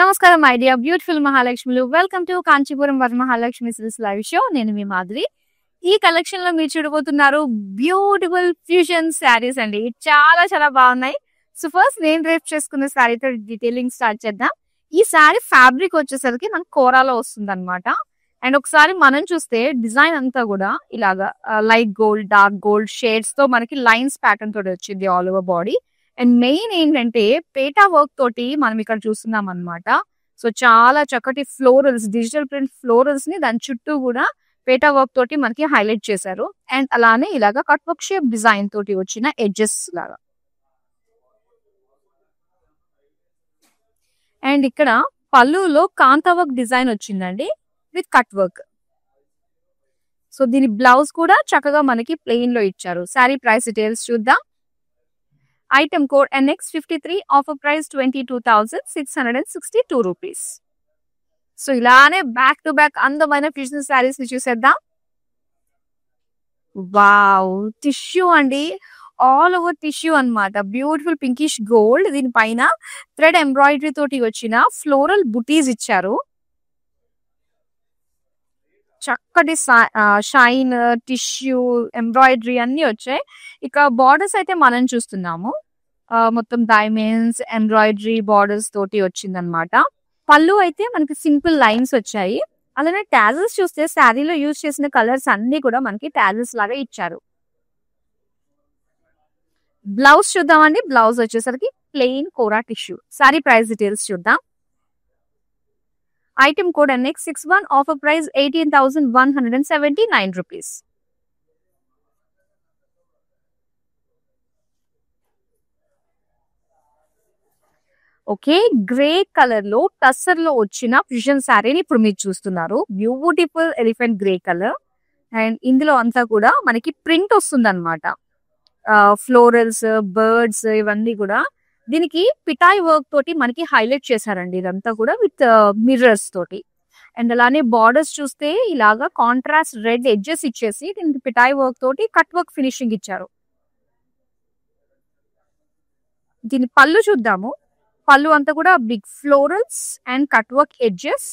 నమస్కారం my dear beautiful మహాలక్ష్మిలు. Welcome to Kanchipuram Varamahalakshmi silks live show. నేను మీ మాధురి. ఈ కలెక్షన్ లో మీరు చూడబోతున్నారు బ్యూటిఫుల్ ఫ్యూజన్ శారీస్ అండి. చాలా చాలా బాగున్నాయి. సో ఫస్ట్ నేను రేప్ చేసుకున్న శారీతో డీటెయిలింగ్ స్టార్ట్ చేద్దాం. ఈ శారీ ఫ్యాబ్రిక్ వచ్చేసరికి మనకు కోరాలో వస్తుంది అనమాట. అండ్ ఒకసారి మనం చూస్తే డిజైన్ అంతా కూడా ఇలాగా light gold, dark gold shades తో మనకి లైన్స్ ప్యాటర్న్ తోటి వచ్చింది all over body. And main ఏంటంటే పేటా వర్క్ తోటి మనం ఇక్కడ చూస్తున్నాం అనమాట. సో చాలా చక్కటి ఫ్లోరల్స్, డిజిటల్ ప్రింట్ ఫ్లోరల్స్ ని దాని చుట్టూ కూడా పేటా వర్క్ తోటి మనకి హైలైట్ చేశారు. అండ్ అలానే ఇలాగా కట్ వర్క్ షేప్ డిజైన్ తోటి వచ్చిన ఎడ్జెస్ లాగా. అండ్ ఇక్కడ పళ్ళులో కాంతా వర్క్ డిజైన్ వచ్చిందండి విత్ కట్ వర్క్. సో దీని బ్లౌజ్ కూడా చక్కగా మనకి ప్లెయిన్ లో ఇచ్చారు. శారీ ప్రైస్ డీటెయిల్స్ చూద్దాం. Item code NX53, offer price 22,662 rupees. So ఇలానే బ్యాక్ టు బ్యాక్ అందమైన ఫ్యూజన్ శారీస్ ని చూసేద్దాం. వావ్, టిష్యూ అండి, ఆల్ ఓవర్ టిష్యూ అన్నమాట. బ్యూటిఫుల్ పింకిష్ గోల్డ్, దీనిపైన థ్రెడ్ ఎంబ్రాయిడరీ తోటి వచ్చిన ఫ్లోరల్ బుటీస్ ఇచ్చారు. చక్కటి షైన్, టిష్యూ, ఎంబ్రాయిడరీ అన్ని వచ్చాయి. ఇక బార్డర్స్ అయితే మనం చూస్తున్నాము, మొత్తం డైమండ్స్, ఎంబ్రాయిడరీ బార్డర్స్ తోటి వచ్చింది అనమాట. పళ్ళు అయితే మనకి సింపుల్ లైన్స్ వచ్చాయి. అలానే టాజల్స్ చూస్తే శారీలో యూజ్ చేసిన కలర్స్ అన్ని కూడా మనకి టాజల్స్ లాగా ఇచ్చారు. బ్లౌజ్ చూద్దామండి. బ్లౌజ్ వచ్చేసరికి ప్లెయిన్ కోరా టిష్యూ. శారీ ప్రైస్ డీటెయిల్స్ చూద్దాం. Item code NX61, offer price 18,179 rupees. Okay, grey colour లో టస్సర్ లో వచ్చిన ఫ్యూజన్ శారీని ఇప్పుడు మీరు చూస్తున్నారు. Beautiful elephant grey colour. And ఇందులో అంతా కూడా మనకి ప్రింట్ వస్తుంది అనమాట. ఫ్లోరల్స్, బర్డ్స్ ఇవన్నీ కూడా దీనికి పిటాయ్ వర్క్ తోటి మనకి హైలైట్ చేశారండి. ఇదంతా కూడా విత్ మిర్రర్స్ తోటి. అండ్ అలానే బార్డర్స్ చూస్తే ఇలాగా కాంట్రాస్ట్ రెడ్ ఎడ్జెస్ ఇచ్చేసి దీనికి పిటాయ్ వర్క్ తోటి కట్ వర్క్ ఫినిషింగ్ ఇచ్చారు. దీని పళ్ళు చూద్దాము. పళ్ళు అంతా కూడా big florals and cut work edges,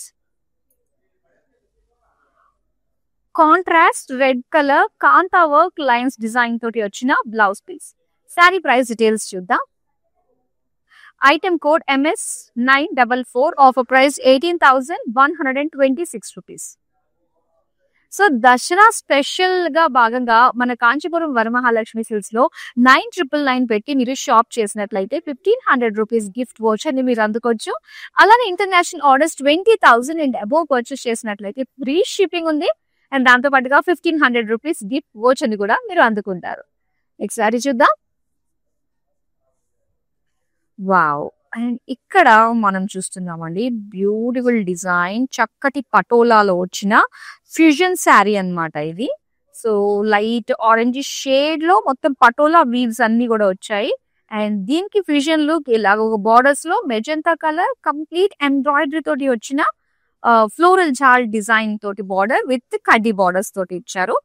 contrast red colour kantha work lines design తోటి వచ్చిన blouse piece. Sari price details చూద్దాం. Item code MS944, offer price 18,126 rupees. So Dasara special గా భాగంగా మన కాంచీపురం వరమహాలక్ష్మి సిల్క్స్ లో 999 పెట్టి మీరు షాప్ చేసినట్లయితే 1,500 రూపీస్ గిఫ్ట్ వోచర్ ని మీరు అందుకోవచ్చు. అలానే international orders 20,000 and above purchase చేసినట్లయితే ఫ్రీ షిప్పింగ్ ఉంది. అండ్ దాంతో పాటుగా 1,500 రూపీస్ గిఫ్ట్ వోచర్ ని కూడా మీరు అందుకుంటారు. ఒకసారి చూద్దాం. వావ్, అండ్ ఇక్కడ మనం చూస్తున్నామండి బ్యూటిఫుల్ డిజైన్, చక్కటి పటోలాలో వచ్చిన ఫ్యూజన్ శారీ అన్నమాట ఇది. సో లైట్ ఆరెంజ్ షేడ్ లో మొత్తం పటోలా వీవ్స్ అన్ని కూడా వచ్చాయి. అండ్ దీనికి ఫ్యూజన్ లుక్ ఇలాగ ఒక బార్డర్స్ లో మెజెంతా కలర్ కంప్లీట్ ఎంబ్రాయిడరీ తోటి వచ్చిన ఫ్లోరల్ జాల్ డిజైన్ తోటి బార్డర్ విత్ కడ్డీ బార్డర్స్ తోటి ఇచ్చారు.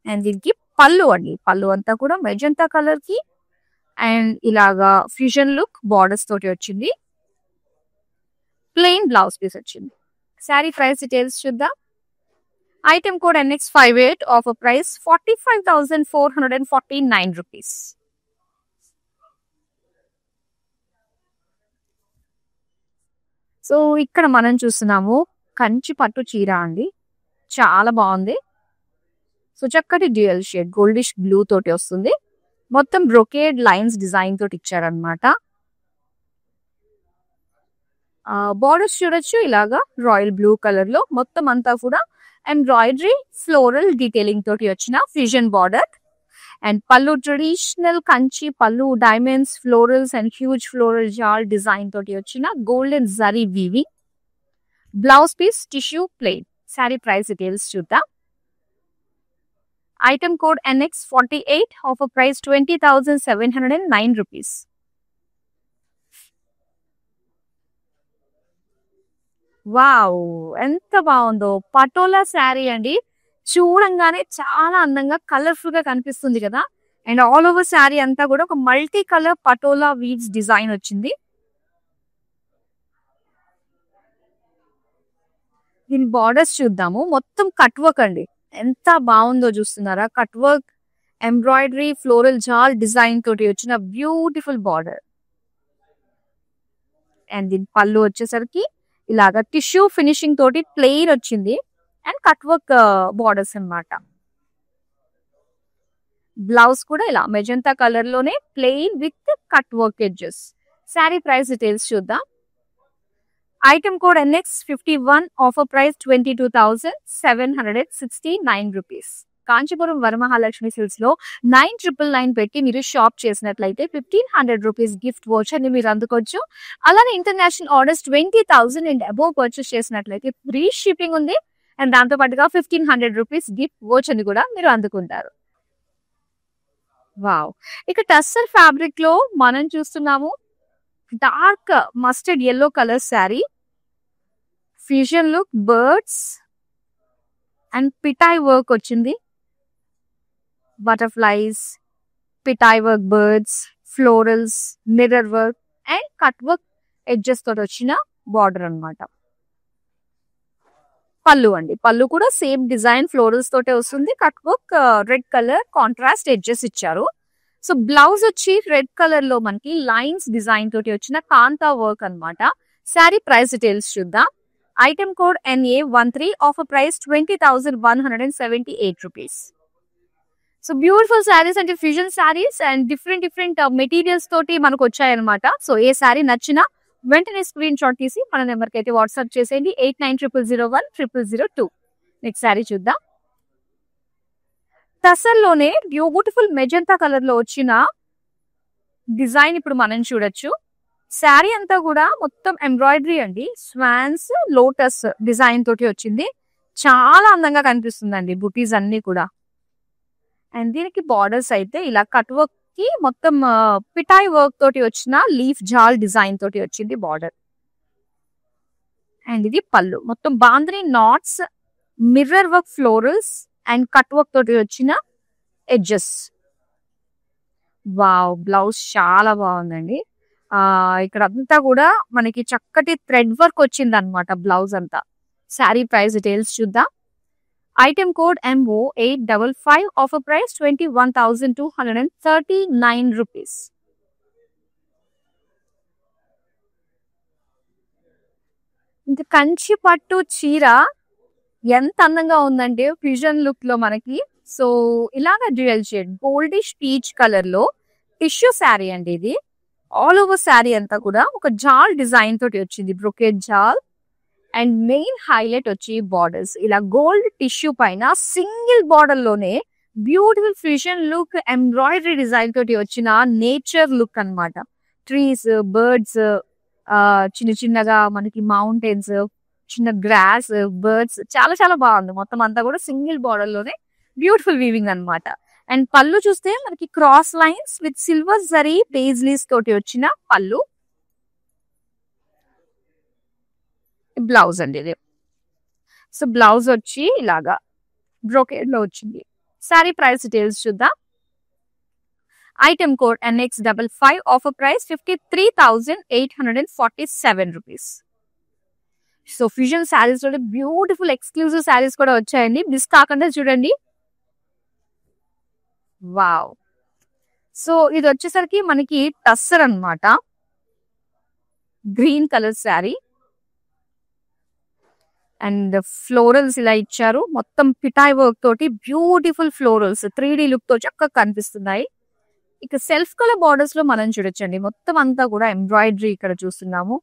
అండ్ దీనికి పళ్ళు అండి, పళ్ళు అంతా కూడా మెజెంతా కలర్ కి అండ్ ఇలాగా ఫ్యూజన్ లుక్ బార్డర్స్ తోటి వచ్చింది. ప్లెయిన్ బ్లౌజ్ పీస్ వచ్చింది. శారీ ప్రైస్ డీటెయిల్స్ చూద్దాం. Item code NX58, offer price 45,449 rupees. So ఇక్కడ మనం చూస్తున్నాము కంచి పట్టు చీర అండి, చాలా బాగుంది. సో చక్కటి డ్యూయల్ షేడ్ గోల్డిష్ బ్లూ తోటి వస్తుంది. మొత్తం బ్రొకేడ్ లైన్స్ డిజైన్ తోటి ఇచ్చారనమాట. బార్డర్స్ చూడొచ్చు ఇలాగా రాయల్ బ్లూ కలర్ లో మొత్తం అంతా కూడా ఎంబ్రాయిడరీ ఫ్లోరల్ డీటెయిలింగ్ తోటి వచ్చిన ఫ్యూజన్ బార్డర్. అండ్ పళ్ళు ట్రెడిషనల్ కంచి పళ్ళు, diamonds, florals and huge floral jaal design తోటి వచ్చిన golden zari weaving. Blouse piece tissue plain. Sari price details చూద్దాం. Item code NX48, offer price 20,709 rupees. Wow, ఎంత బాగుందో పటోలా శారీ అండి. చూడంగానే చాలా అందంగా కలర్ఫుల్ గా కనిపిస్తుంది కదా. అండ్ ఆల్ ఓవర్ శారీ అంతా కూడా ఒక multi colour Patola weaves design వచ్చింది. దీని బార్డర్స్ చూద్దాము. మొత్తం కట్ వర్క్ అండి. ఎంత బాగుందో చూస్తున్నారా? Cut work, embroidery, floral jaal design తోటి వచ్చిన బ్యూటిఫుల్ బార్డర్. అండ్ దీని పళ్ళు వచ్చేసరికి ఇలాగా టిష్యూ ఫినిషింగ్ తోటి ప్లెయిన్ వచ్చింది. అండ్ కట్ వర్క్ బార్డర్స్ అన్నమాట. బ్లౌజ్ కూడా ఇలా మెజంతా కలర్ లోనే plain with cut work edges. Sari price details చూద్దాం. Item code NX51, offer price 22,769 rupees. Kanchipuram Varamahalakshmi silks లో 999 పెట్టి మీరు షాప్ చేసినట్లయితే 1500 రూపీస్ గిఫ్ట్ వోచర్ ని మీరు అందుకోవచ్చు. అలానే international orders 20,000 and above purchase చేసినట్లయితే ఫ్రీ షిప్పింగ్ ఉంది. అండ్ దాంతో పాటుగా 1500 రూపీస్ గిఫ్ట్ వోచర్ ని కూడా మీరు అందుకుంటారు. వావ్! ఇక టస్సర్ ఫ్యాబ్రిక్ లో మనం చూస్తున్నాము dark mustard yellow colour sari. Fusion look, birds and పిటాయ్ వర్క్ వచ్చింది. బటర్ఫ్లైస్, పిటాయ్ work, birds, florals, mirror work and cut work edges తోటి వచ్చిన బార్డర్ అన్నమాట. పళ్ళు అండి. పళ్ళు కూడా సేమ్ డిజైన్ ఫ్లోరల్స్ తోటే వస్తుంది. Cut work red colour contrast edges ఇచ్చారు. సో బ్లౌజ్ వచ్చి రెడ్ కలర్ లో మనకి లైన్స్ డిజైన్ తోటి వచ్చిన కాంతా వర్క్ అన్నమాట. శారీ ప్రైస్ డీటెయిల్స్ చూద్దాం. Item code NA13, offer price 20,178 rupees. So beautiful saris అంటే fusion saris and different materials తోటి మనకు వచ్చాయన్నమాట. సో ఏ శారీ నచ్చినా వెంటనే స్క్రీన్ షాట్ తీసి మన నెంబర్కి అయితే వాట్సాప్ చేసేయండి. 8900010002. నెక్స్ట్ శారీ చూద్దాం. టసర్లోనే బ్యూటిఫుల్ మెజంతా కలర్ లో వచ్చిన డిజైన్ ఇప్పుడు మనం చూడొచ్చు. శారీ అంతా కూడా మొత్తం ఎంబ్రాయిడరీ అండి. స్వాన్స్, లోటస్ డిజైన్ తోటి వచ్చింది. చాలా అందంగా కనిపిస్తుందండి బుటీస్ అన్ని కూడా. అండ్ దీనికి బార్డర్స్ అయితే ఇలా కట్ వర్క్ కి మొత్తం పిటాయ్ వర్క్ తోటి వచ్చిన లీఫ్ జాల్ డిజైన్ తోటి వచ్చింది బార్డర్. అండ్ ఇది పళ్ళు. మొత్తం బాంద్రీ knots, mirror work, florals and cut work తోటి వచ్చిన ఎడ్జెస్. వావ్! బ్లౌజ్ చాలా బాగుందండి. ఇక్కడ అంతా కూడా మనకి చక్కటి థ్రెడ్ వర్క్ వచ్చింది అనమాట బ్లౌజ్ అంతా. శారీ ప్రైస్ డీటెయిల్స్ చూద్దాం. Item code MO855, offer price 21,239 rupees. ఇంకా కంచి పట్టు చీర ఎంత అందంగా ఉందంటే ఫ్యూజన్ లుక్ లో మనకి. సో ఇలాగా dual shade goldish peach colour లో టిష్యూ శారీ అండి ఇది. ఆల్ ఓవర్ శారీ అంతా కూడా ఒక జాల్ డిజైన్ తోటి వచ్చింది, బ్రొకెట్ జాల్. అండ్ మెయిన్ హైలైట్ వచ్చి బార్డర్స్ ఇలా గోల్డ్ టిష్యూ పైన సింగిల్ బార్డర్ లోనే beautiful fusion look, embroidery design తోటి వచ్చిన నేచర్ లుక్ అన్నమాట. ట్రీస్, బర్డ్స్, చిన్న చిన్నగా మనకి మౌంటైన్స్, చిన్న గ్రాస్, బర్డ్స్, చాలా చాలా బాగుంది. మొత్తం అంతా కూడా సింగిల్ బార్డర్ లోనే బ్యూటిఫుల్ వీవింగ్ అన్నమాట. అండ్ పళ్ళు చూస్తే మనకి cross lines with silver zari paisleys తోటి వచ్చిన పళ్ళు. బ్లౌజ్ అండి ఇది. సో బ్లౌజ్ వచ్చి ఇలాగా బ్రోకేడ్ లో వచ్చింది. శారీ ప్రైస్ డీటెయిల్స్ చూద్దాం. Item code NX55, offer price 53,847 rupees. So fusion saris లో బ్యూటిఫుల్ ఎక్స్క్లూజివ్ శారీస్ కూడా వచ్చాయండి. మిస్ కాకుండా చూడండి. వావ్! సో ఇది వచ్చేసరికి మనకి టస్సర్ అన్నమాట. Green colour sari and florals ఇలా ఇచ్చారు. మొత్తం పిటాయ్ వర్క్ తోటి బ్యూటిఫుల్ ఫ్లోరల్స్ 3D లుక్ తో చక్కగా కనిపిస్తున్నాయి. ఇక సెల్ఫ్ కలర్ బార్డర్స్ లో మనం చూడొచ్చండి. మొత్తం అంతా కూడా ఎంబ్రాయిడరీ ఇక్కడ చూస్తున్నాము.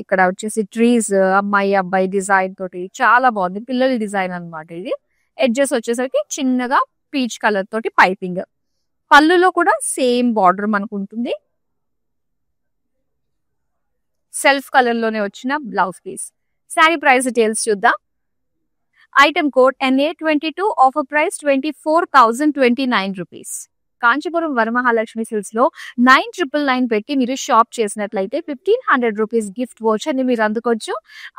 ఇక్కడ వచ్చేసి ట్రీస్, అమ్మాయి అబ్బాయి డిజైన్ తోటి చాలా బాగుంది. పిల్లల డిజైన్ అన్నమాట ఇది. ఎడ్జెస్ వచ్చేసరికి చిన్నగా పీచ్ కలర్ తోటి పైపింగ్. పళ్ళులో కూడా సేమ్ బార్డర్ మనకు ఉంటుంది. సెల్ఫ్ కలర్ లోనే వచ్చిన blouse piece. Sari price details చూద్దాం. Item code NA22, offer price 24,029 rupees. Kanchipuram Varamahalakshmi silks లో 999 పెట్టి మీరు షాప్ చేసినట్లయితే 1500 రూపీస్ గిఫ్ట్ వోచర్ ని మీరు అందుకోవచ్చు.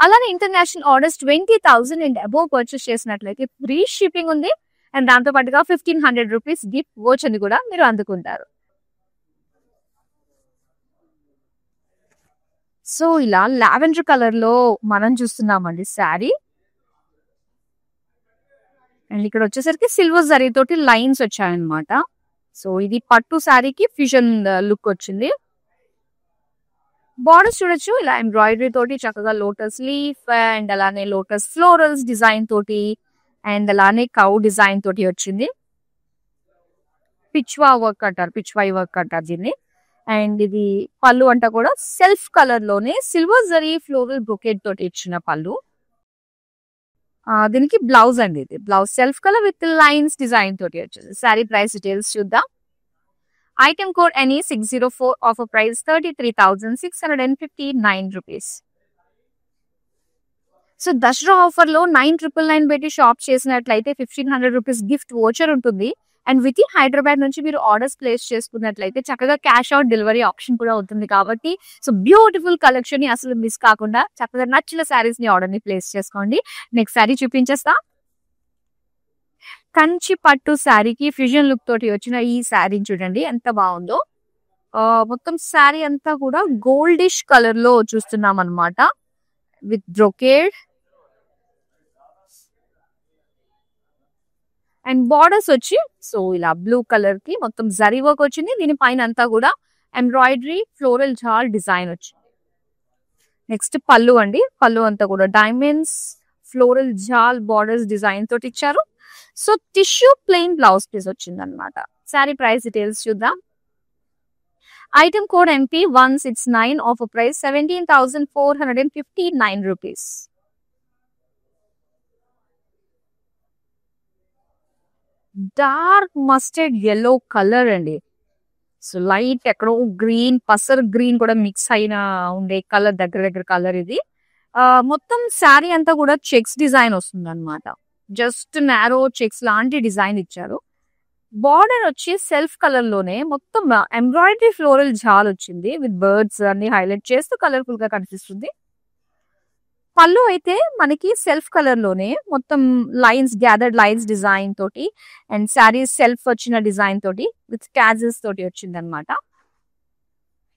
అలానే international orders 20,000 and above purchase చేసినట్లయితే ఫ్రీ షిప్పింగ్ ఉంది. అండ్ దాంతో పాటుగా 1500 రూపీస్ గిఫ్ట్ వోచర్ ని కూడా మీరు అందుకుంటారు. సో ఇలా లావెండర్ కలర్ లో మనం చూస్తున్నామండి శారీ. అండ్ ఇక్కడ వచ్చేసరికి సిల్వర్ జరీ తోటి లైన్స్ వచ్చాయన్నమాట. సో ఇది పట్టు శారీకి ఫ్యూజన్ లుక్ వచ్చింది. బార్డర్స్ చూడొచ్చు, ఇలా ఎంబ్రాయిడరీ తోటి చక్కగా లోటస్ లీఫ్ అండ్ అలానే లోటస్ ఫ్లోరల్స్ డిజైన్ తోటి అండ్ అలానే కౌ డిజైన్ తోటి వచ్చింది. పిచ్వా వర్క్ అంటారు, పిచ్వాయి వర్క్ అంటారు దీన్ని. అండ్ ఇది పళ్ళు అంతా కూడా సెల్ఫ్ కలర్ లోనే సిల్వర్ జరీ ఫ్లోరల్ బ్రొకెట్ తోటి ఇచ్చిన పళ్ళు. దీనికి బ్లౌజ్ అండి, ఇది blouse self colour with lines design తోటి వచ్చింది. శారీ ప్రైస్ డీటెయిల్స్ చూద్దాం. Item code NE604, offer price 33,659 rupees. So Dasara offer లో 999 పెట్టి షాప్ చేసినట్లయితే 1500 రూపీస్ గిఫ్ట్ వోచర్ ఉంటుంది. అండ్ విత్ ఇన్ హైదరాబాద్ నుంచి మీరు ఆర్డర్స్ ప్లేస్ చేసుకున్నట్లయితే చక్కగా క్యాష్ అవుట్ డెలివరీ ఆప్షన్ కూడా ఉంటుంది కాబట్టి సో బ్యూటిఫుల్ కలెక్షన్ ని అసలు మిస్ కాకుండా చక్కగా నచ్చిన శారీస్ ని ఆర్డర్ ని ప్లేస్ చేసుకోండి. నెక్స్ట్ శారీ చూపించేస్తా. కంచి పట్టు శారీకి ఫ్యూజన్ లుక్ తోటి వచ్చిన ఈ శారీ చూడండి ఎంత బాగుందో. మొత్తం శారీ అంతా కూడా గోల్డిష్ కలర్ లో చూస్తున్నాం అనమాట విత్ బ్రొకేడ్. అండ్ బార్డర్స్ వచ్చి సో ఇలా బ్లూ కలర్ కి మొత్తం జరీ వర్క్ వచ్చింది. దీనిపైన అంతా కూడా ఎంబ్రాయిడరీ ఫ్లోరల్ జాల్ డిజైన్ వచ్చింది. నెక్స్ట్ పళ్ళు అండి, పళ్ళు అంతా కూడా diamonds floral jaal borders design తోటి ఇచ్చారు. So tissue plain blouse piece వచ్చింది అనమాట. శారీ ప్రైస్ డీటెయిల్స్ చూద్దాం. Item code NP169, offer price 17,459 rupees. Dark mustard yellow colour అండి. సో లైట్ ఎక్కడో గ్రీన్, పసర్ గ్రీన్ కూడా మిక్స్ అయిన ఉండే కలర్, దగ్గర దగ్గర కలర్ ఇది. మొత్తం శారీ అంతా కూడా చెక్స్ డిజైన్ వస్తుంది అనమాట. జస్ట్ నారో చెక్స్ లాంటి డిజైన్ ఇచ్చారు. బార్డర్ వచ్చి సెల్ఫ్ కలర్ లోనే మొత్తం ఎంబ్రాయిడరీ ఫ్లోరల్ జాల్ వచ్చింది విత్ బర్డ్స్ అన్ని హైలైట్ చేస్తూ కలర్ఫుల్ గా కనిపిస్తుంది. పళ్ళు అయితే మనకి సెల్ఫ్ కలర్ లోనే మొత్తం లైన్స్, గ్యాదర్డ్ లైన్స్ డిజైన్ తోటి అండ్ శారీ సెల్ఫ్ వచ్చిన డిజైన్ తోటి విత్ ట్యాజెస్ తోటి వచ్చింది అనమాట.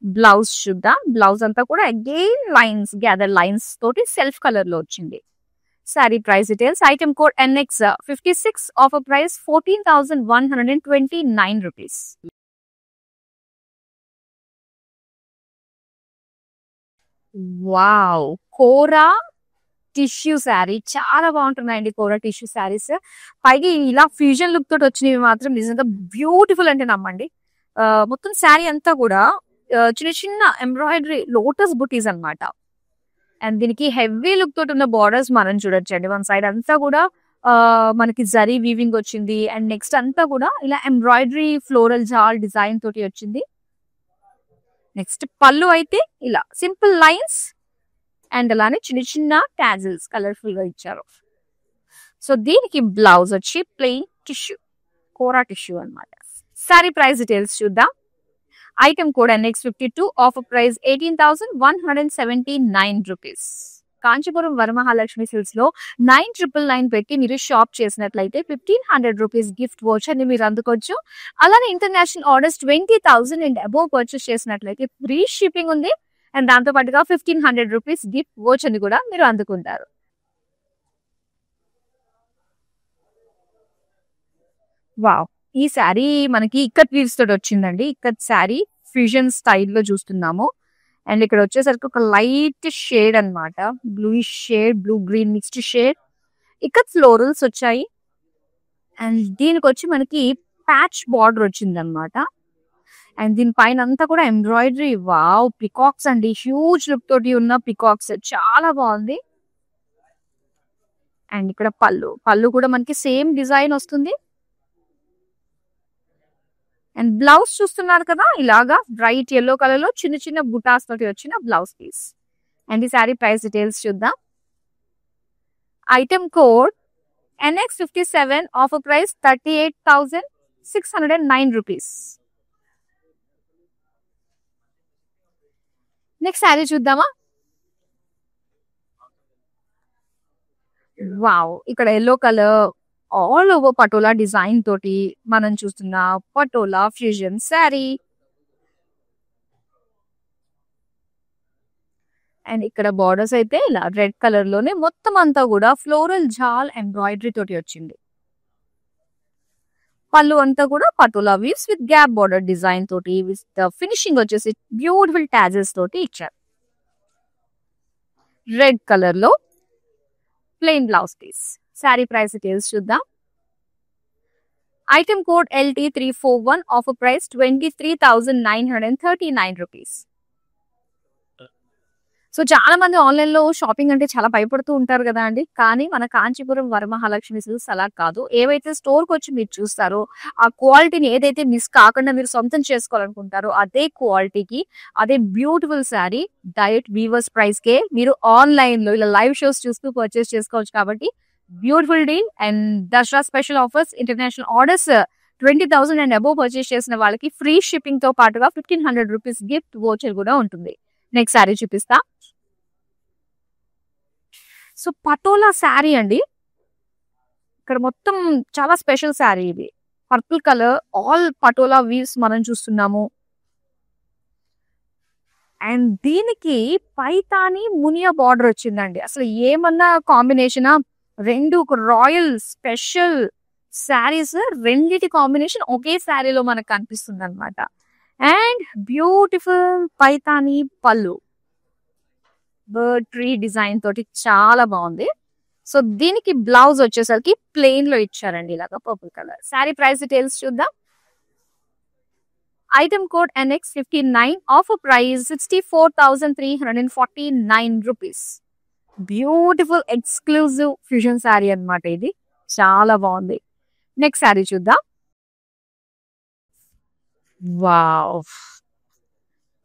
బ్లౌజ్ చూద్దాం. బ్లౌజ్ అంతా కూడా అగైన్ లైన్స్, గ్యాదర్డ్ లైన్స్ తోటి సెల్ఫ్ కలర్ లో వచ్చింది. Sari price details. Item code NX56, offer price 14,129 rupees. Wow, kora tissue sari చాలా బాగుంటున్నాయండి. కోరా టిష్యూ శారీస్ పైగా ఇలా ఫ్యూజన్ లుక్ తోటి వచ్చినవి మాత్రం నిజంగా బ్యూటిఫుల్ అంటే నమ్మండి. మొత్తం శారీ అంతా కూడా చిన్న చిన్న ఎంబ్రాయిడరీ లోటస్ బుటీస్ అన్నమాట. అండ్ దీనికి హెవీ లుక్ తోటి ఉన్న బార్డర్స్ మనం చూడొచ్చండి. వన్ సైడ్ అంతా కూడా మనకి జరీ వీవింగ్ వచ్చింది అండ్ నెక్స్ట్ అంతా కూడా ఇలా ఎంబ్రాయిడరీ ఫ్లోరల్ జాల్ డిజైన్ తోటి వచ్చింది. నెక్స్ట్ పళ్ళు అయితే ఇలా సింపుల్ లైన్స్ అండ్ అలానే చిన్న చిన్న టాజిల్స్ కలర్ఫుల్ గా ఇచ్చారు. సో దీనికి బ్లౌజ్ వచ్చి ప్లెయిన్ టిష్యూ, కోరా టిష్యూ అన్నమాట. సారీ ప్రైస్ డీటెయిల్స్ చూద్దాం. Item code NX52, offer price 18,179 rupees. Kanchipuram Varamahalakshmi silks లో 999 పెట్టి మీరు షాప్ చేసినట్లయితే 1,500 రూపీస్ గిఫ్ట్ వోచర్ ని మీరు అందుకోవచ్చు. అలానే international orders 20,000 and above purchase చేసినట్లయితే ఫ్రీ షిప్పింగ్ ఉంది. అండ్ దాంతో పాటుగా 1,500 రూపీస్ గిఫ్ట్ వోచర్ ని కూడా మీరు అందుకుంటారు. వావ్, ఈ శారీ మనకి ఇక్కత్ వీవ్స్ తోటి వచ్చిందండి. ఇక్కత్ శారీ ఫ్యూజన్ స్టైల్లో చూస్తున్నాము. అండ్ ఇక్కడ వచ్చేసరికి ఒక లైట్ షేడ్ అన్నమాట, bluish shade, blue green mixed shade. Ikat florals వచ్చాయి అండ్ దీనికి వచ్చి మనకి ప్యాచ్ బార్డర్ వచ్చింది అనమాట. అండ్ దీనిపైన అంతా కూడా ఎంబ్రాయిడరీ. వావ్, పికాక్స్ అండి, హ్యూజ్ లుక్ తోటి ఉన్న పికాక్స్ చాలా బాగుంది. అండ్ ఇక్కడ పళ్ళు, పళ్ళు కూడా మనకి సేమ్ డిజైన్ వస్తుంది. అండ్ బ్లౌజ్ చూస్తున్నారు కదా, ఇలాగా బ్రైట్ ఎల్లో కలర్ లో చిన్న చిన్న బుటాస్ తోటి వచ్చిన బ్లౌజ్ పీస్. అండ్ ఈ సారీ ప్రైస్ డీటెయిల్స్ చూద్దాం. Item code NX57, offer price 38,609 rupees. Next sari చూద్దామా. వావ్, ఇక్కడ yellow colour all over patola design తోటి మనం చూస్తున్న పటోలా ఫ్యూజన్ శారీ. అండ్ ఇక్కడ బార్డర్స్ అయితే ఇలా రెడ్ కలర్ లోనే మొత్తం అంతా కూడా ఫ్లోరల్ జాల్ ఎంబ్రాయిడరీ తోటి వచ్చింది. పళ్ళు అంతా కూడా patola weaves with gap border design తోటి విత్ ఫినిషింగ్ వచ్చేసి బ్యూటిఫుల్ టాజెస్ తోటి ఇచ్చారు. రెడ్ కలర్ లో plain blouse piece. Sari price details చూద్దాం. Item code LT341, offer price 23,939 rupees. So చాలా మంది ఆన్లైన్ లో షాపింగ్ అంటే చాలా భయపడుతూ ఉంటారు కదా అండి. కానీ మన కాంచీపురం వరమహాలక్ష్మి సిల్క్స్ అలా కాదు. ఏవైతే స్టోర్ కి వచ్చి మీరు చూస్తారో ఆ క్వాలిటీని ఏదైతే మిస్ కాకుండా మీరు సొంతం చేసుకోవాలనుకుంటారో అదే క్వాలిటీకి అదే beautiful sari direct weavers price కే మీరు ఆన్లైన్ లో ఇలా లైవ్ షోస్ చూస్తూ పర్చేస్ చేసుకోవచ్చు. కాబట్టి beautiful deal and Dasara special offers. International orders 20,000 and above purchase చేసిన వాళ్ళకి ఫ్రీ షిప్పింగ్ తో పాటుగా 1,500 రూపీస్ గిఫ్ట్ వోచర్ కూడా ఉంటుంది. నెక్స్ట్ శారీ చూపిస్తా. సో పటోలా శారీ అండి. ఇక్కడ మొత్తం చాలా స్పెషల్ శారీ ఇది. Purple colour all Patola weaves మనం చూస్తున్నాము. అండ్ దీనికి పైతాని మునియా బార్డర్ వచ్చిందండి. అసలు ఏమన్నా కాంబినేషన్ రెండు రాయల్ స్పెషల్ శారీస్ రెండిటి కాంబినేషన్ ఒకే శారీలో మనకు కనిపిస్తుంది అనమాట. అండ్ బ్యూటిఫుల్ పైతాని పళ్ళు బర్డ్ ట్రీ డిజైన్ తోటి చాలా బాగుంది. సో దీనికి బ్లౌజ్ వచ్చేసరికి ప్లెయిన్ లో ఇచ్చారండి ఇలాగా purple colour. Sari price details చూద్దాం. Item code NX59, offer price 64,349 rupees. Beautiful exclusive fusion sari అన్నమాట ఇది. చాలా బాగుంది. నెక్స్ట్ శారీ చూద్దాం. వావ్,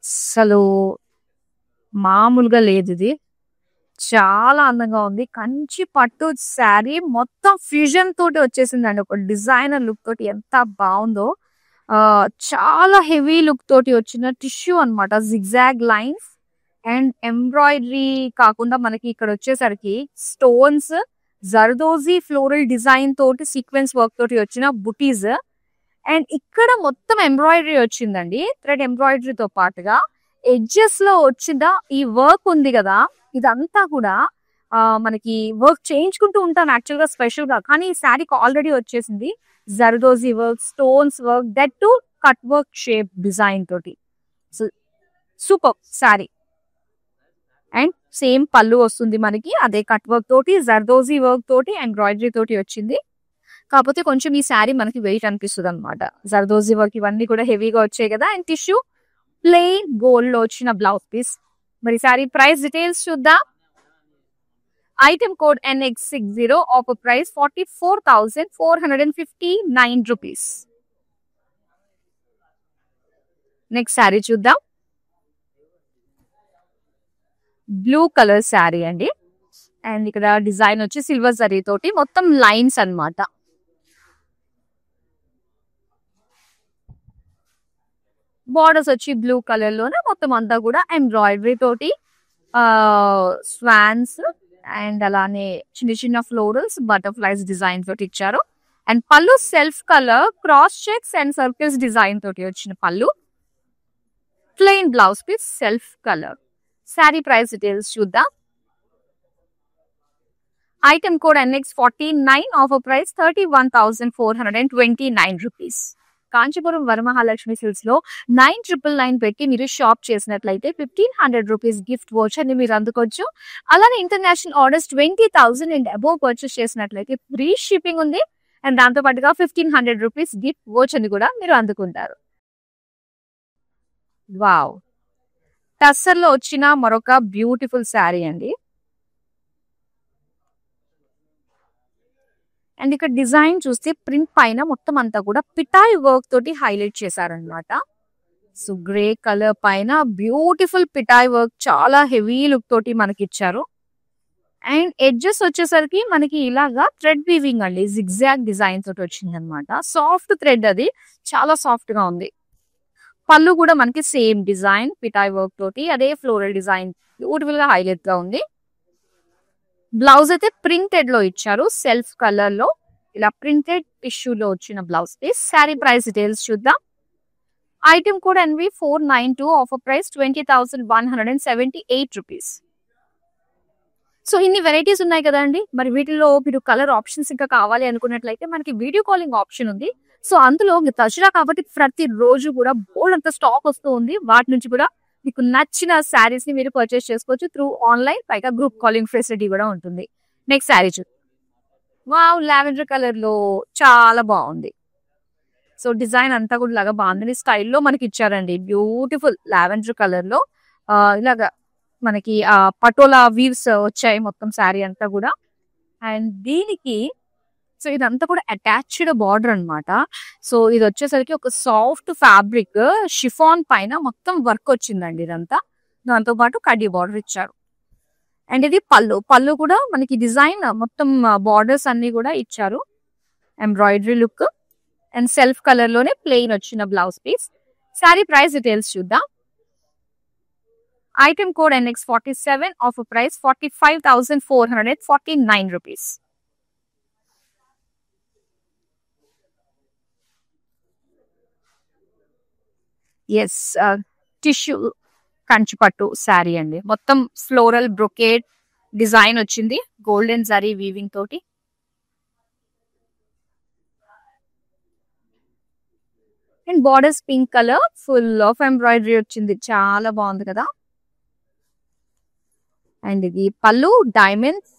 అసలు మామూలుగా లేదు ఇది. చాలా అందంగా ఉంది. కంచి పట్టు శారీ మొత్తం ఫ్యూజన్ తోటి వచ్చేసిందండి. ఒక డిజైనర్ లుక్ తోటి ఎంత బాగుందో. చాలా హెవీ లుక్ తోటి వచ్చిన టిష్యూ అన్నమాట. జిగ్జాగ్ లైన్స్ అండ్ ఎంబ్రాయిడరీ కాకుండా మనకి ఇక్కడ వచ్చేసరికి స్టోన్స్, జర్దోజీ ఫ్లోరల్ డిజైన్ తోటి సీక్వెన్స్ వర్క్ తోటి వచ్చిన బుటీస్. అండ్ ఇక్కడ మొత్తం ఎంబ్రాయిడరీ వచ్చిందండి. థ్రెడ్ ఎంబ్రాయిడరీతో పాటుగా ఎడ్జెస్ లో వచ్చిన ఈ వర్క్ ఉంది కదా, ఇదంతా కూడా మనకి వర్క్ చేయించుకుంటూ ఉంటాం యాక్చువల్ గా స్పెషల్ గా. కానీ ఈ శారీకి ఆల్రెడీ వచ్చేసింది zardozi work, stones work, that to cut work shape design తోటి. So super sari. And same పళ్ళు వస్తుంది మనకి అదే కట్ వర్క్ తోటి, జర్దోజీ వర్క్ తోటి, ఎంబ్రాయిడరీ తోటి వచ్చింది. కాకపోతే కొంచెం ఈ శారీ మనకి వెయిట్ అనిపిస్తుంది అనమాట. జర్దోజీ వర్క్ ఇవన్నీ కూడా హెవీగా వచ్చాయి కదా. అండ్ టిష్యూ ప్లెయిన్ గోల్డ్ లో వచ్చిన బ్లౌజ్ పీస్. మరి శారీ ప్రైస్ డీటెయిల్స్ చూద్దాం. Item code NX60, offer price 44,459 rupees. Next sari చూద్దాం. బ్లూ కలర్ శారీ అండి. అండ్ ఇక్కడ డిజైన్ వచ్చి సిల్వర్ జరీ తోటి మొత్తం లైన్స్ అన్నమాట. బార్డర్స్ వచ్చి బ్లూ కలర్ లోనే మొత్తం అంతా కూడా ఎంబ్రాయిడరీ తోటి స్వాన్స్ అండ్ అలానే చిన్న చిన్న ఫ్లోరల్స్, బటర్ఫ్లైస్ డిజైన్ తోటి ఇచ్చారు. అండ్ పళ్ళు self colour cross checks and circles design తోటి వచ్చిన పళ్ళు. Plain blouse piece self colour. Sari price details చూద్దాం. Item code NX49, offer price 31,429 rupees. Kanchipuram Varamahalakshmi silks లో 9,999 పెట్టి మీరు షాప్ చేసినట్లయితే 1,500 రూపీస్ గిఫ్ట్ వోచర్ ని మీరు అందుకోవచ్చు. అలానే international orders 20,000 and above purchase చేసినట్లయితే ఫ్రీ షిప్పింగ్ ఉంది. అండ్ దాంతో పాటుగా 1,500 రూపీస్ గిఫ్ట్ వోచర్ ని కూడా మీరు అందుకుంటారు. వావ్, టస్సర్ లో వచ్చిన మరొక బ్యూటిఫుల్ శారీ అండి. అండ్ ఇక్కడ డిజైన్ చూస్తే ప్రింట్ పైన మొత్తం అంతా కూడా పిటాయి వర్క్ తోటి హైలైట్ చేశారనమాట. సో గ్రే కలర్ పైన బ్యూటిఫుల్ పిటాయి వర్క్ చాలా హెవీ లుక్ తోటి మనకి ఇచ్చారు. అండ్ ఎడ్జెస్ వచ్చేసరికి మనకి ఇలాగా థ్రెడ్ వీవింగ్ అండి, జిగ్జాగ్ డిజైన్ తోటి వచ్చింది అనమాట. సాఫ్ట్ థ్రెడ్, అది చాలా సాఫ్ట్ గా ఉంది. పళ్ళు కూడా మనకి సేమ్ డిజైన్ పిటాయి వర్క్ తోటి అదే ఫ్లోరల్ డిజైన్ బ్యూటిఫుల్ గా హైలైట్ గా ఉంది. బ్లౌజ్ అయితే ప్రింటెడ్ లో ఇచ్చారు, సెల్ఫ్ కలర్ లో ఇలా ప్రింటెడ్ టిష్యూ లో వచ్చిన blouse piece. Sari price details చూద్దాం. Item code NV492, offer price 20,178 rupees. So ఇన్ని వెరైటీస్ ఉన్నాయి కదండి. మరి వీటిలో మీరు కలర్ ఆప్షన్స్ ఇంకా కావాలి అనుకున్నట్లయితే మనకి వీడియో కాలింగ్ ఆప్షన్ ఉంది. సో అందులో దసరా కాబట్టి ప్రతి రోజు కూడా బోల్డంత స్టాక్ వస్తూ ఉంది. వాటి నుంచి కూడా మీకు నచ్చిన శారీస్ ని మీరు పర్చేస్ చేసుకోవచ్చు త్రూ ఆన్లైన్. పైగా గ్రూప్ కాలింగ్ ఫెసిలిటీ కూడా ఉంటుంది. నెక్స్ట్ శారీ చూద్దాం. వావ్, లావెండర్ కలర్ లో చాలా బాగుంది. సో డిజైన్ అంతా కూడా ఇలాగా బాగుంది స్టైల్లో మనకి ఇచ్చారండి. బ్యూటిఫుల్ లావెండర్ కలర్ లో ఇలాగా మనకి పటోలా వీవ్స్ వచ్చాయి మొత్తం శారీ అంతా కూడా. అండ్ దీనికి సో ఇదంతా కూడా అటాచ్డ్ బార్డర్ అన్నమాట. సో ఇది వచ్చేసరికి ఒక సాఫ్ట్ ఫ్యాబ్రిక్ షిఫాన్ పైన మొత్తం వర్క్ వచ్చిందండి ఇదంతా. దాంతో పాటు కడ్డీ బార్డర్ ఇచ్చారు. అండ్ ఇది పళ్ళు కూడా మనకి డిజైన్ మొత్తం బార్డర్స్ అన్ని కూడా ఇచ్చారు. Embroidery look and self colour లోనే ప్లెయిన్ వచ్చిన blouse piece. Sari price details చూద్దాం. Item code NX47, offer price 45,449 rupees. Yes, tissue కంచిపట్టు శారీ అండి. మొత్తం ఫ్లోరల్ బ్రొకేడ్ డిజైన్ వచ్చింది గోల్డెన్ జరీ వీవింగ్ తోటి. And borders pink colour, full of embroidery వచ్చింది. చాలా బాగుంది కదా. అండ్ ఇది పళ్ళు డైమండ్స్,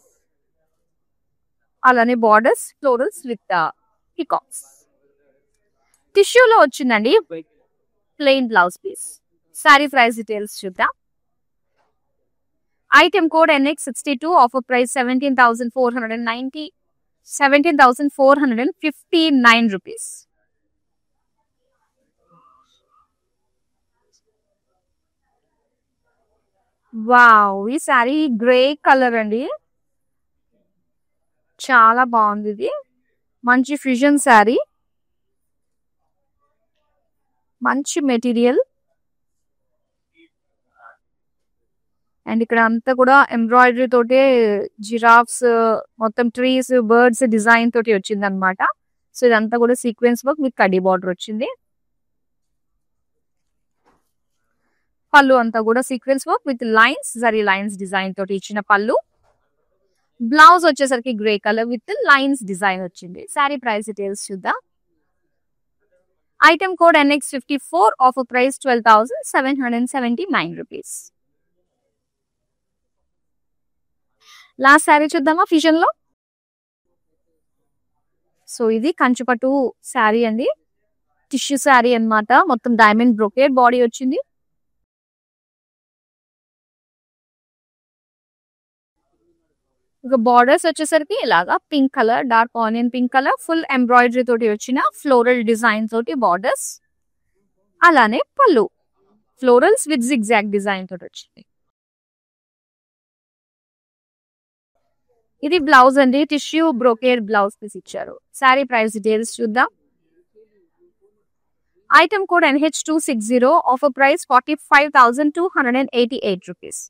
అలానే బార్డర్స్ ఫ్లోరల్స్ విత్ పికాక్స్. టిష్యూలో వచ్చిందండి plain blouse piece. Sari price details చూద్దాం. Item code NX62, offer price 17,459 rupees. Wow, ఈ శారీ గ్రే కలర్ అండి. చాలా బాగుంది. ఇది మంచి ఫ్యూజన్ శారీ, మంచి మెటీరియల్. అండ్ ఇక్కడ అంతా కూడా ఎంబ్రాయిడరీ తోటే జిరాఫ్స్, మొత్తం ట్రీస్, బర్డ్స్ డిజైన్ తోటి వచ్చింది అనమాట. సో ఇదంతా కూడా సీక్వెన్స్ వర్క్ విత్ కడ్డీ బార్డర్ వచ్చింది. పళ్ళు అంతా కూడా sequence work with lines, zari lines design తోటి ఇచ్చిన పళ్ళు. బ్లౌజ్ వచ్చేసరికి grey colour with lines design వచ్చింది. శారీ ప్రైస్ డీటెయిల్స్ చూద్దాం. Item code NX54, offer price 12,779 rupees. Last sari చూద్దామా ఫ్యూజన్ లో. సో ఇది కంచిపట్టు శారీ అండి. టిష్యూ శారీ అన్నమాట. మొత్తం డైమండ్ బ్రొకేడ్ బాడీ వచ్చింది. ఇక బార్డర్స్ వచ్చేసరికి ఇలాగా pink colour, dark onion pink colour, full embroidery తోటి వచ్చిన ఫ్లోరల్ డిజైన్ తోటి బార్డర్స్. అలానే పళ్ళు ఫ్లోరల్స్ విత్ జిగ్జాగ్ డిజైన్ తోటి వచ్చింది. ఇది బ్లౌజ్ అండి. టిష్యూ బ్రోకేడ్ బ్లౌజ్ పీస్ ఇచ్చారు. శారీ ప్రైస్ డీటెయిల్స్ చూద్దాం. Item code NH260, offer price 45,288 rupees.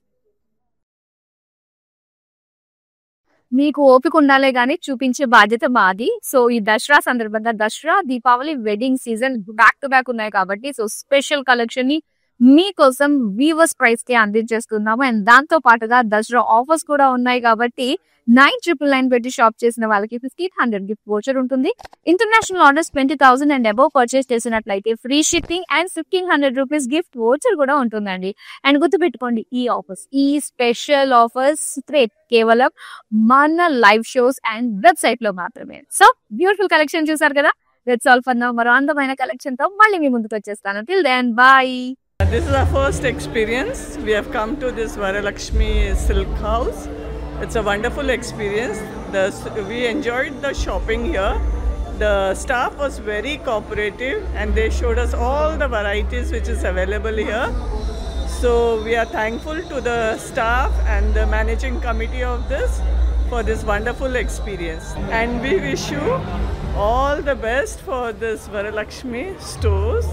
మీకు ఓపిక ఉండాలే గానీ చూపించే బాధ్యత మాది. సో ఈ దసరా సందర్భంగా Dasara, Deepavali, wedding season back to back ఉన్నాయి కాబట్టి సో స్పెషల్ కలెక్షన్ ని మీకోసం వీవర్స్ ప్రైస్ కి అందించేస్తున్నాము. అండ్ దాంతో పాటుగా దసరా ఆఫర్స్ కూడా ఉన్నాయి కాబట్టి 9,999 పెట్టి షాప్ చేసిన వాళ్ళకి 1,500 గిఫ్ట్ వోచర్ ఉంటుంది. International orders 20,000 and above purchase చేసినట్లయితే free shipping and 1,500 rupees gift voucher కూడా ఉంటుందండి. అండ్ గుర్తుపెట్టుకోండి, ఈ ఆఫర్స్, ఈ స్పెషల్ ఆఫర్స్ కేవలం మన లైవ్ షోస్ అండ్ వెబ్సైట్ లో మాత్రమే. సో బ్యూటిఫుల్ కలెక్షన్ చూసారు కదా. That's all for now. మరో అందమైన కలెక్షన్ తో మళ్ళీ మీ ముందుకు వచ్చేస్తాను. Till then bye. This is our first experience. We have come to this Varalakshmi Silk House. It's a wonderful experience. We enjoyed the shopping here. The staff was very cooperative and they showed us all the varieties which is available here. So we are thankful to the staff and the managing committee of this for this wonderful experience. And we wish you all the best for this Varalakshmi stores.